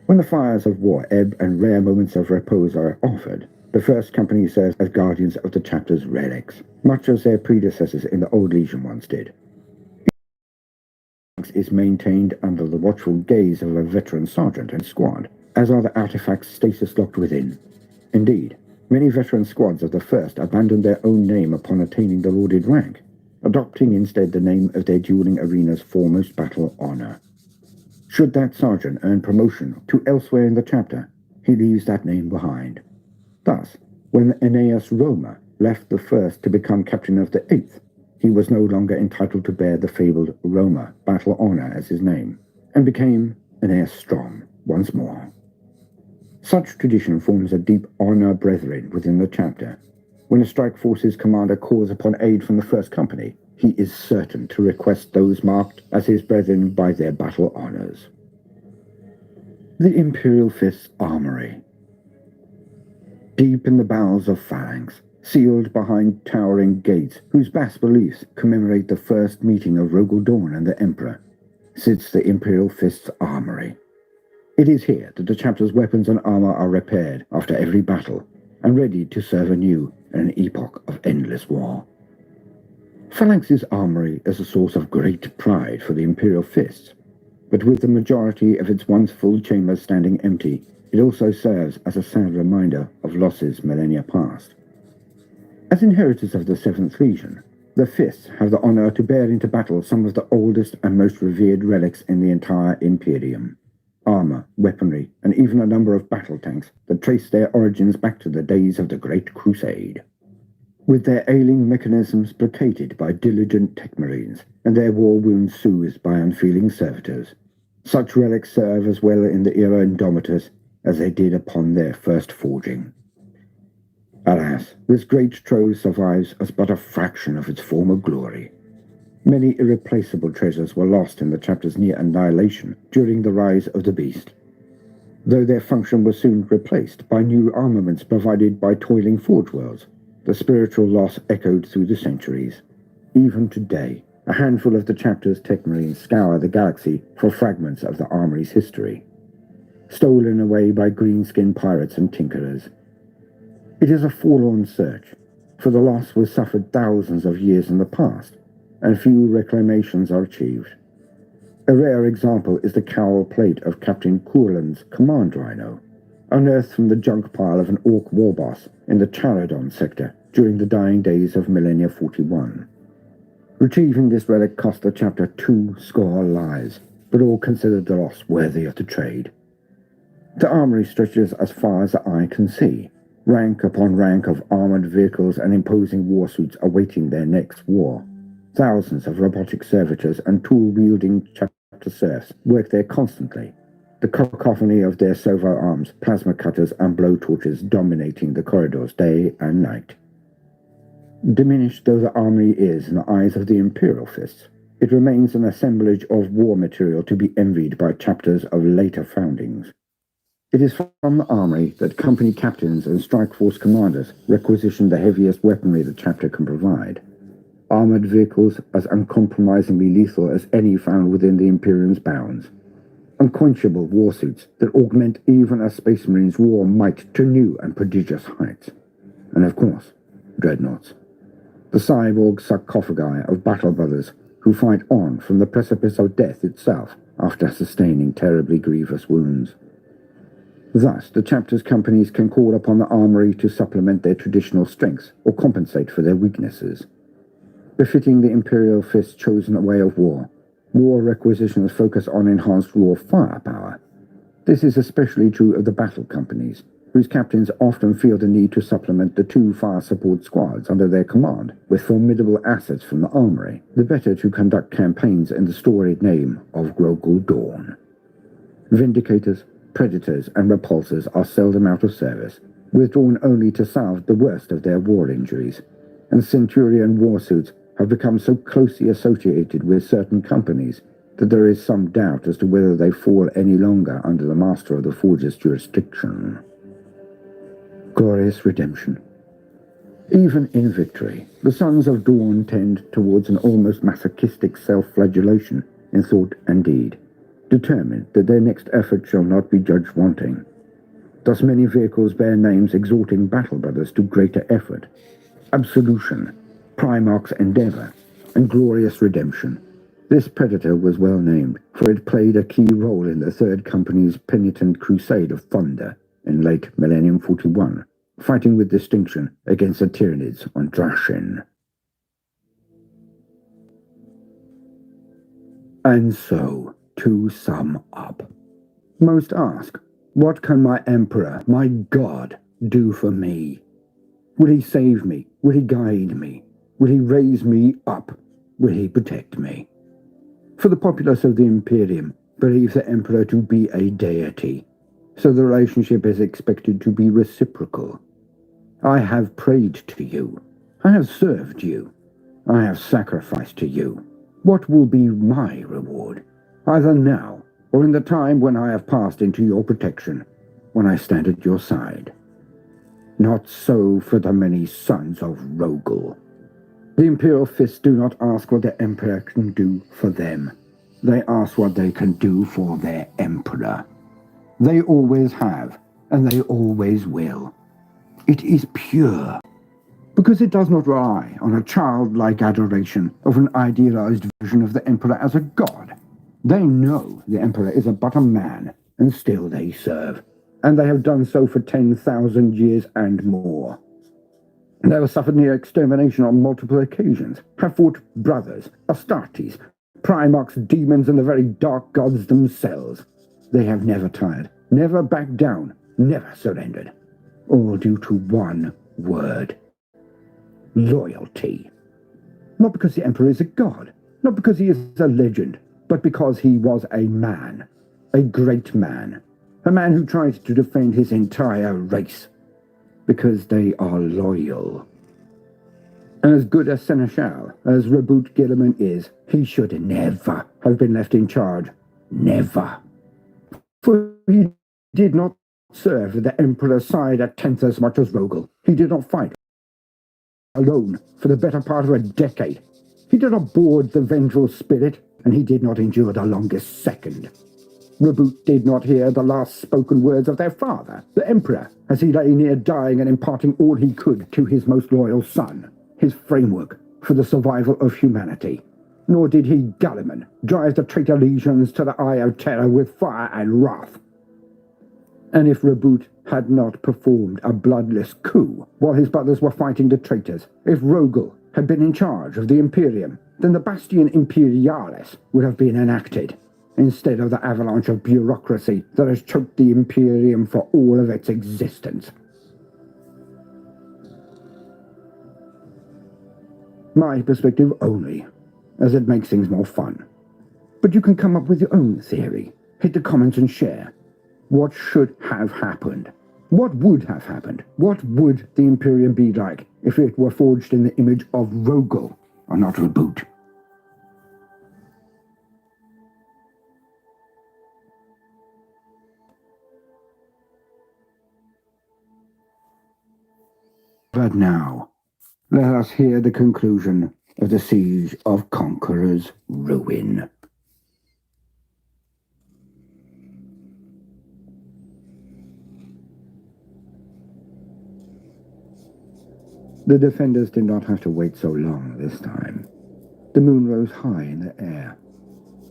When the fires of war ebb and rare moments of repose are offered, The first company serves as guardians of the chapter's relics, much as their predecessors in the Old Legion once did. Is maintained under the watchful gaze of a veteran sergeant and squad, as are the artifacts status-locked within. Indeed, many veteran squads of the first abandoned their own name upon attaining the lauded rank, adopting instead the name of their dueling arena's foremost battle honor. Should that sergeant earn promotion to elsewhere in the chapter, he leaves that name behind. Thus, when Aeneas Roma left the first to become captain of the 8th, he was no longer entitled to bear the fabled Roma battle honor as his name, and became Aeneas Strom once more. Such tradition forms a deep honor brethren within the chapter. When a strike force's commander calls upon aid from the first company, he is certain to request those marked as his brethren by their battle honors. The Imperial Fist's Armory. Deep in the bowels of Phalanx, sealed behind towering gates whose bas-reliefs commemorate the first meeting of Rogel Dawn and the Emperor, sits the Imperial Fist's Armory. It is here that the chapter's weapons and armor are repaired after every battle, and ready to serve anew in an epoch of endless war. Phalanx's armory is a source of great pride for the Imperial Fists, but with the majority of its once full chambers standing empty, it also serves as a sad reminder of losses millennia past. As inheritors of the 7th Legion, the Fists have the honor to bear into battle some of the oldest and most revered relics in the entire Imperium. Armor, weaponry, and even a number of battle tanks that trace their origins back to the days of the Great Crusade. With their ailing mechanisms placated by diligent tech marines, and their war wounds soothed by unfeeling servitors, such relics serve as well in the era Indomitus as they did upon their first forging. Alas, this great trove survives as but a fraction of its former glory. Many irreplaceable treasures were lost in the chapter's near annihilation during the rise of the beast, though their function was soon replaced by new armaments provided by toiling forge worlds. The spiritual loss echoed through the centuries. Even today, a handful of the chapter's tech marines scour the galaxy for fragments of the armory's history, stolen away by green-skinned pirates and tinkerers. It is a forlorn search, for the loss was suffered thousands of years in the past, and few reclamations are achieved. A rare example is the cowl plate of Captain Kurland's command rhino, unearthed from the junk pile of an orc war boss in the Charadon sector during the dying days of Millennia 41. Retrieving this relic cost the chapter 20 lives, but all considered the loss worthy of the trade. The armory stretches as far as the eye can see, rank upon rank of armored vehicles and imposing warsuits awaiting their next war. Thousands of robotic servitors and tool-wielding chapter serfs work there constantly, the cacophony of their servo arms, plasma cutters, and blowtorches dominating the corridors day and night. Diminished though the armory is in the eyes of the Imperial Fists, it remains an assemblage of war material to be envied by chapters of later foundings. It is from the armory that company captains and strike force commanders requisition the heaviest weaponry the chapter can provide. Armored vehicles as uncompromisingly lethal as any found within the Imperium's bounds. Unquenchable warsuits that augment even a Space Marine's war might to new and prodigious heights. And of course, dreadnoughts. The cyborg sarcophagi of battle brothers who fight on from the precipice of death itself after sustaining terribly grievous wounds. Thus, the chapter's companies can call upon the armory to supplement their traditional strengths or compensate for their weaknesses. Befitting the Imperial Fist's chosen way of war, war requisitions focus on enhanced raw firepower. This is especially true of the battle companies, whose captains often feel the need to supplement the 2 fire support squads under their command with formidable assets from the armory, the better to conduct campaigns in the storied name of Rogel Dawn. Vindicators, predators, and repulsors are seldom out of service, withdrawn only to salve the worst of their war injuries, and Centurion warsuits have become so closely associated with certain companies that there is some doubt as to whether they fall any longer under the Master of the Forge's jurisdiction. Glorious redemption. Even in victory, the Sons of Dawn tend towards an almost masochistic self-flagellation in thought and deed, determined that their next effort shall not be judged wanting. Thus many vehicles bear names exhorting battle brothers to greater effort. Absolution, Primarch's Endeavour, and Glorious Redemption. This predator was well named, for it played a key role in the Third Company's penitent crusade of thunder in late Millennium 41, fighting with distinction against the Tyranids on Drashin. And so, to sum up, most ask, what can my Emperor, my God, do for me? Will he save me? Will he guide me? Will he raise me up? Will he protect me? For the populace of the Imperium believe the Emperor to be a deity, so the relationship is expected to be reciprocal. I have prayed to you. I have served you. I have sacrificed to you. What will be my reward, either now or in the time when I have passed into your protection, when I stand at your side? Not so for the many sons of Rogel. The Imperial Fists do not ask what the Emperor can do for them. They ask what they can do for their Emperor. They always have, and they always will. It is pure, because it does not rely on a childlike adoration of an idealized version of the Emperor as a god. They know the Emperor is but a man, and still they serve, and they have done so for 10,000 years and more. They have suffered near extermination on multiple occasions, have fought brothers, Astartes, Primarchs, demons, and the very dark gods themselves. They have never tired, never backed down, never surrendered. All due to one word: loyalty. Not because the Emperor is a god, not because he is a legend, but because he was a man, a great man, a man who tried to defend his entire race. Because they are loyal. And as good a seneschal as Reboot Gilliman is, he should never have been left in charge. Never. For he did not serve the Emperor's side a tenth as much as Rogel. He did not fight alone for the better part of a decade. He did not board the vengeful spirit, and he did not endure the longest second. Reboot did not hear the last spoken words of their father, the Emperor, as he lay near dying and imparting all he could to his most loyal son, his framework for the survival of humanity. Nor did he, Gulliman, drive the traitor legions to the Eye of Terror with fire and wrath. And if Reboot had not performed a bloodless coup while his brothers were fighting the traitors, if Rogel had been in charge of the Imperium, then the Bastion Imperialis would have been enacted, instead of the avalanche of bureaucracy that has choked the Imperium for all of its existence. My perspective only, as it makes things more fun. But you can come up with your own theory. Hit the comments and share. What should have happened? What would have happened? What would the Imperium be like if it were forged in the image of Rogel, or not Reboot? But now, let us hear the conclusion of the Siege of Conqueror's Ruin. The defenders did not have to wait so long this time. The moon rose high in the air,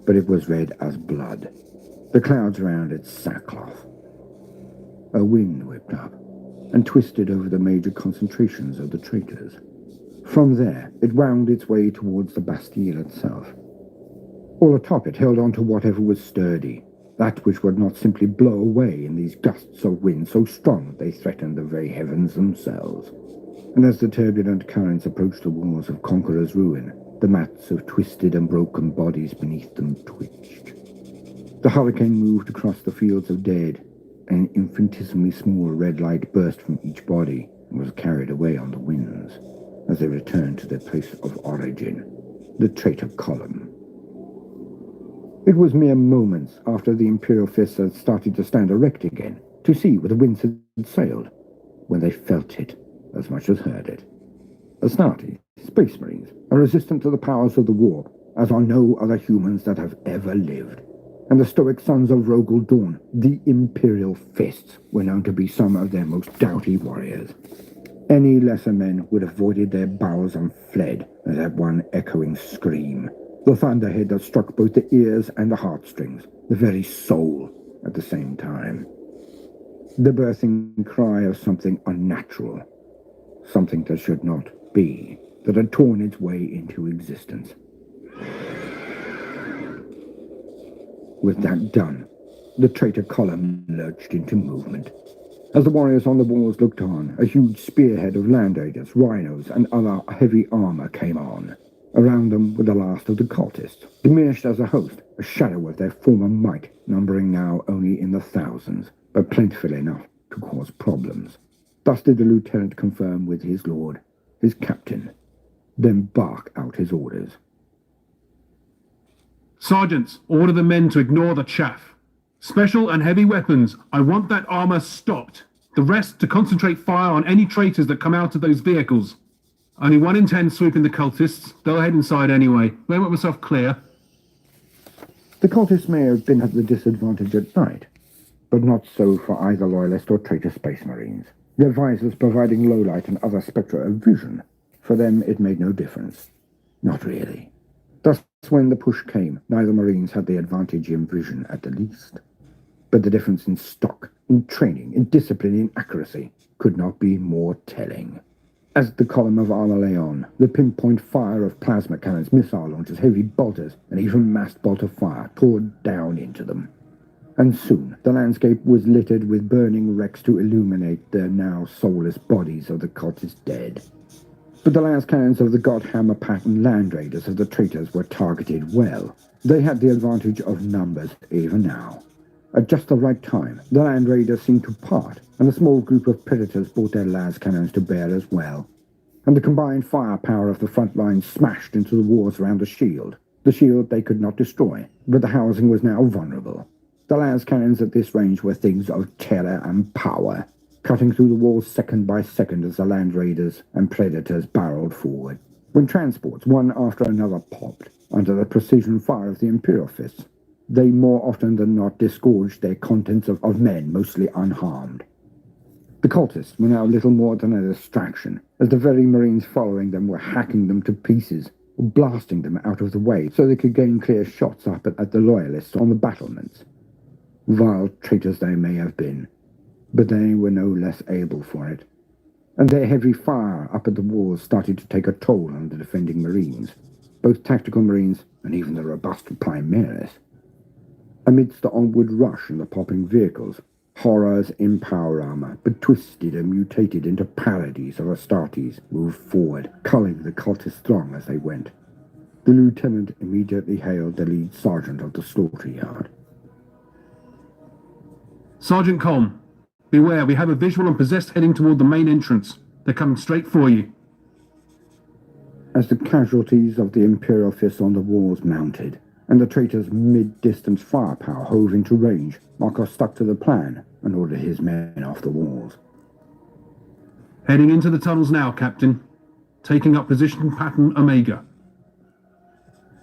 but it was red as blood. The clouds around it sackcloth. A wind whipped up and twisted over the major concentrations of the traitors. From there, it wound its way towards the Bastille itself. All atop it held on to whatever was sturdy, that which would not simply blow away in these gusts of wind so strong they threatened the very heavens themselves. And as the turbulent currents approached the walls of Conqueror's Ruin, the mats of twisted and broken bodies beneath them twitched. The hurricane moved across the fields of dead, and an infinitesimally small red light burst from each body and was carried away on the winds as they returned to their place of origin, the traitor column. It was mere moments after the Imperial Fists had started to stand erect again, to see where the winds had sailed, when they felt it as much as heard it. Astartes, Space Marines, are resistant to the powers of the war, as are no other humans that have ever lived. and the stoic sons of Rogel Dawn, the Imperial Fists, were known to be some of their most doughty warriors. Any lesser men would have voided their bows and fled at that one echoing scream, the thunderhead that struck both the ears and the heartstrings, the very soul at the same time. The birthing cry of something unnatural, something that should not be, that had torn its way into existence. With that done, the traitor column lurched into movement. As the warriors on the walls looked on, a huge spearhead of land raiders, rhinos, and other heavy armor came on. Around them were the last of the cultists, diminished as a host, a shadow of their former might, numbering now only in the thousands, but plentiful enough to cause problems. Thus did the lieutenant confirm with his lord, his captain, then bark out his orders. Sergeants, order the men to ignore the chaff. Special and heavy weapons, I want that armor stopped. The rest to concentrate fire on any traitors that come out of those vehicles. Only 1 in 10 swooping the cultists. They'll head inside anyway. Let me make myself clear. The cultists may have been at the disadvantage at night, but not so for either loyalist or traitor space marines. Their visors providing low light and other spectra of vision. For them it made no difference. Not really. Thus, when the push came, neither marines had the advantage in vision at the least. But the difference in stock, in training, in discipline, in accuracy could not be more telling. As the column of armor lay on, the pinpoint fire of plasma cannons, missile launchers, heavy bolters, and even massed bolt of fire poured down into them. And soon the landscape was littered with burning wrecks to illuminate the now soulless bodies of the cultist dead. But the lance cannons of the Godhammer pattern land raiders of the traitors were targeted well. They had the advantage of numbers even now. At just the right time, the land raiders seemed to part, and a small group of predators brought their lance cannons to bear as well. And the combined firepower of the front lines smashed into the walls around the shield. The shield they could not destroy, but the housing was now vulnerable. The lance cannons at this range were things of terror and power, cutting through the walls second by second as the land raiders and predators barreled forward. When transports, one after another, popped under the precision fire of the Imperial Fists, they more often than not disgorged their contents of men mostly unharmed. The cultists were now little more than a distraction, as the very marines following them were hacking them to pieces, or blasting them out of the way so they could gain clear shots up at the loyalists on the battlements. Vile traitors they may have been, but they were no less able for it, and their heavy fire up at the walls started to take a toll on the defending marines, both tactical marines and even the robust primaris. Amidst the onward rush and the popping vehicles, horrors in power armor, but twisted and mutated into parodies of Astartes, moved forward, culling the cultist throng as they went. The lieutenant immediately hailed the lead sergeant of the slaughter yard. Sergeant Colm, beware, we have a visual on possessed heading toward the main entrance. They're coming straight for you. As the casualties of the Imperial Fists on the walls mounted, and the traitor's mid-distance firepower hove into range, Markos stuck to the plan and ordered his men off the walls. Heading into the tunnels now, Captain. Taking up position pattern Omega.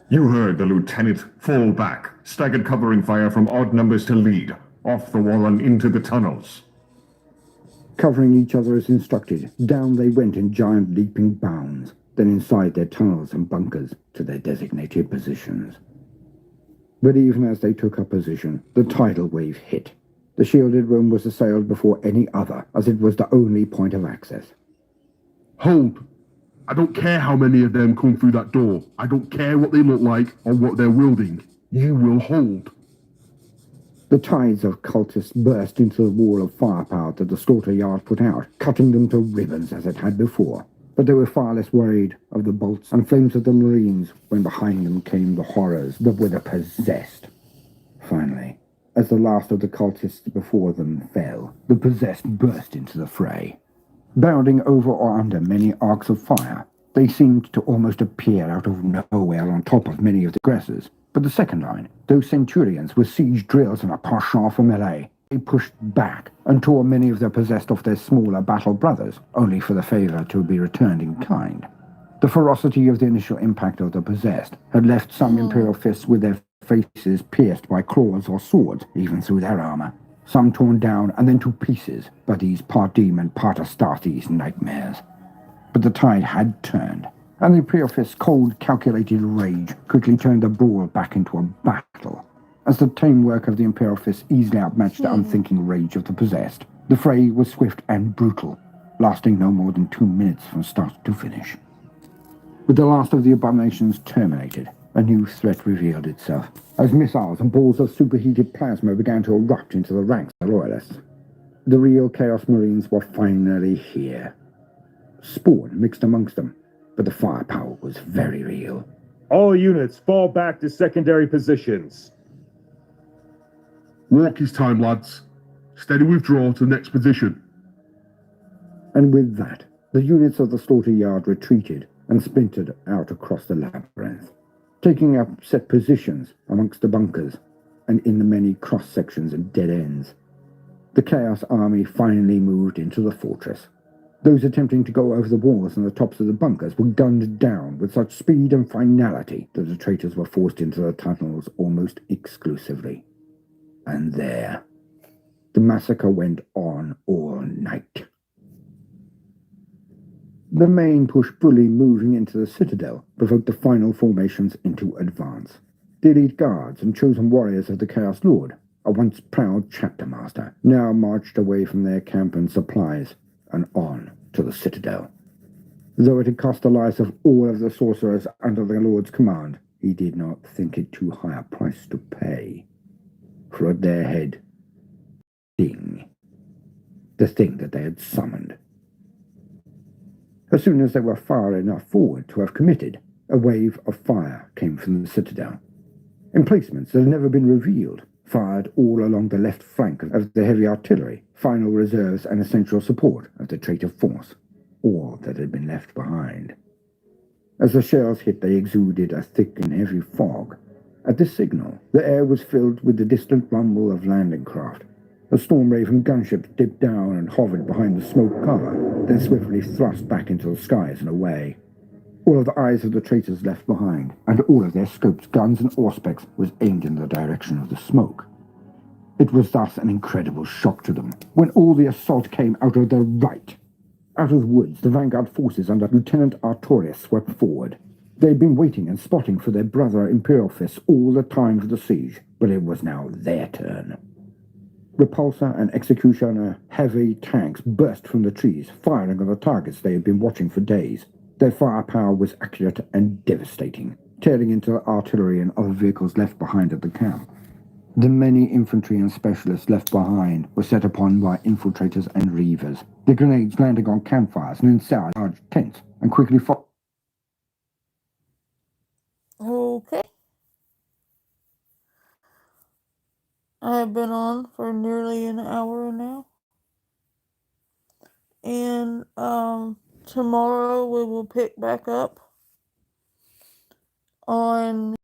You heard the lieutenant. Fall back. Staggered covering fire from odd numbers to lead. Off the wall and into the tunnels. Covering each other as instructed, down they went in giant leaping bounds, then inside their tunnels and bunkers to their designated positions. But even as they took up position, the tidal wave hit. The shielded room was assailed before any other, as it was the only point of access. Hold! I don't care how many of them come through that door. I don't care what they look like or what they're wielding. You will hold. The tides of cultists burst into the wall of firepower that the slaughter yard put out, cutting them to ribbons as it had before. But they were far less worried of the bolts and flames of the marines when behind them came the horrors that were the possessed. Finally, as the last of the cultists before them fell, the possessed burst into the fray. Bounding over or under many arcs of fire, they seemed to almost appear out of nowhere on top of many of the aggressors. But the second line, those centurions with siege drills and a penchant for melee, they pushed back and tore many of the possessed off their smaller battle brothers, only for the favor to be returned in kind. The ferocity of the initial impact of the possessed had left some Imperial Fists with their faces pierced by claws or swords, even through their armor. Some torn down and then to pieces by these part demon, part Astartes nightmares. But the tide had turned, and the Imperial Fist's cold, calculated rage quickly turned the brawl back into a battle. As the tame work of the Imperial Fist easily outmatched the unthinking rage of the possessed, the fray was swift and brutal, lasting no more than 2 minutes from start to finish. With the last of the abominations terminated, a new threat revealed itself, as missiles and balls of superheated plasma began to erupt into the ranks of the Loyalists. The real Chaos Marines were finally here. Spawn mixed amongst them, but the firepower was very real. All units fall back to secondary positions. Walk is time, lads. Steady withdraw to the next position. And with that, the units of the slaughter yard retreated and splintered out across the labyrinth, taking up set positions amongst the bunkers and in the many cross-sections and dead ends. The Chaos Army finally moved into the fortress. Those attempting to go over the walls and the tops of the bunkers were gunned down with such speed and finality that the traitors were forced into the tunnels almost exclusively. And there, the massacre went on all night. The main push fully moving into the citadel provoked the final formations into advance. The elite guards and chosen warriors of the Chaos Lord, a once proud chapter master, now marched away from their camp and supplies and on to the citadel. Though it had cost the lives of all of the sorcerers under the Lord's command, he did not think it too high a price to pay. For at their head, the thing that they had summoned. As soon as they were far enough forward to have committed, a wave of fire came from the citadel. Emplacements that had never been revealed fired all along the left flank of the heavy artillery, final reserves and essential support of the traitor force, all that had been left behind. As the shells hit, they exuded a thick and heavy fog. At this signal, the air was filled with the distant rumble of landing craft. The Storm Raven gunships dipped down and hovered behind the smoke cover, then swiftly thrust back into the skies and away. All of the eyes of the traitors left behind, and all of their scopes, guns, and auspex was aimed in the direction of the smoke. It was thus an incredible shock to them when all the assault came out of the right. Out of the woods, the vanguard forces under Lieutenant Artorius swept forward. They had been waiting and spotting for their brother Imperial Fists all the time for the siege, but it was now their turn. Repulsor and Executioner heavy tanks burst from the trees, firing on the targets they had been watching for days. Their firepower was accurate and devastating, tearing into the artillery and other vehicles left behind at the camp. The many infantry and specialists left behind were set upon by infiltrators and reavers, the grenades landing on campfires and inside large tents, and quickly fought. Okay. I have been on for nearly an hour now. And tomorrow we will pick back up on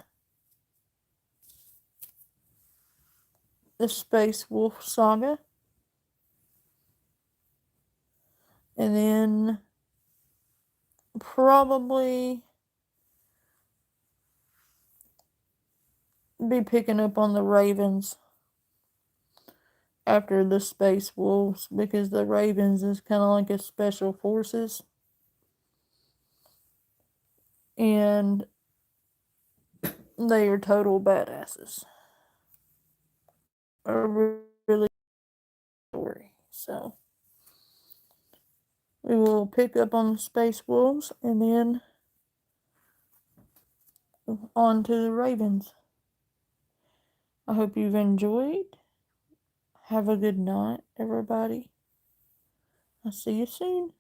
the Space Wolf saga. And then probably be picking up on the Ravens after the Space Wolves, because the Ravens is kind of like a special forces. And they are total badasses. A really story. So we will pick up on the Space Wolves and then on to the Ravens. I hope you've enjoyed. Have a good night, everybody. I'll see you soon.